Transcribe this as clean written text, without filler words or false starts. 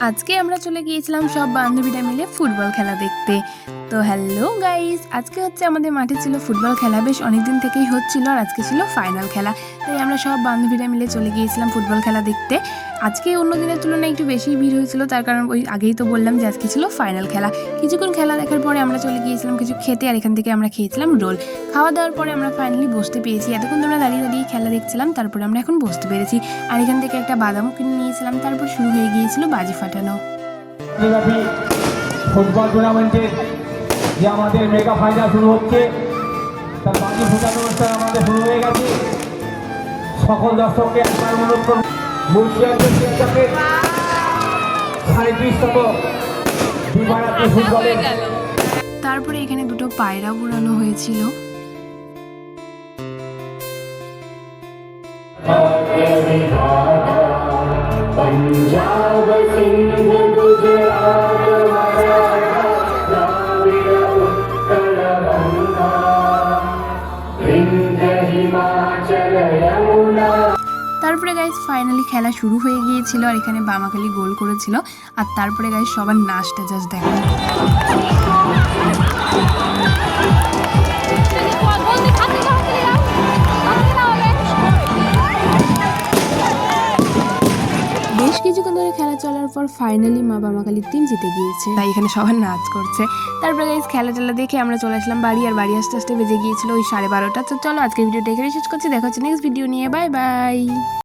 আজকে আমরা চলে গিয়েছিলাম সব বান্ধবীরা মিলে ফুটবল খেলা দেখতে। তো হ্যালো গাইস, আজকে হচ্ছে আমাদের মাঠে ছিল ফুটবল খেলা, বেশ অনেকদিন থেকেই হচ্ছিল, আর আজকে ছিল ফাইনাল খেলা। তাই আমরা সব বান্ধবীরা মিলে চলে গিয়েছিলাম ফুটবল খেলা দেখতে। আজকে অন্য দিনের তুলনায় একটু বেশি ভিড় হয়েছিল, তার কারণ ওই আগেই তো বললাম যে আজকে ছিল ফাইনাল খেলা। কিছুক্ষণ খেলা দেখার পরে আমরা চলে গিয়েছিলাম কিছু খেতে, আর এখান থেকে আমরা খেয়েছিলাম রোল। খাওয়া দাওয়ার পরে আমরা ফাইনালি বসতে পেরেছি। এতক্ষণ আমরা দাঁড়িয়ে দাঁড়িয়ে খেলা দেখছিলাম, তারপরে আমরা এখন বসতে পেরেছি। আর এখান থেকে একটা বাদামও কিনে নিয়েছিলাম। তারপর শুরু হয়ে গিয়েছিল বাজি ফাটানো। ফুটবল টুর্নামেন্টের যে আমাদের মেগা ফাইনাল শুরু হচ্ছে, তার বাজি ফোটানো অনুষ্ঠান আমাদের শুরু হয়ে গেছে। সকল দর্শককে একবার অনুরোধ করব, মুর্শিদাবাদের 37তম বিভারাত্রি ফুটবলের। তারপরে এখানে দুটো পায়রা উড়ানো হয়েছিল। पंजाब सिंध गुजरात मराठा द्राविड़ उत्कल गंगा विंध्य हिमाचल यमुना। তারপরে গাইস ফাইনালি খেলা শুরু হয়ে গিয়েছিল, আর এখানে বামাখালি গোল করেছিল। আর তারপরে গাইস সবার নাচটা জাস্ট দেখো। বেশ কিছুক্ষণ ধরে খেলা চলার পর ফাইনালি মা বামাখালির টিম জিতে গিয়েছে, তাই এখানে সবার নাচ করছে। তারপরে গাইস খেলা টেলা দেখে আমরা চলে আসলাম বাড়ি, আর বাড়ি আসতে আসতে বেজে গিয়েছিল ওই 12:30। তো চলো আজকের ভিডিওটা এখানে শেষ করছি, দেখা হচ্ছে নেক্সট ভিডিও নিয়ে। Bye bye.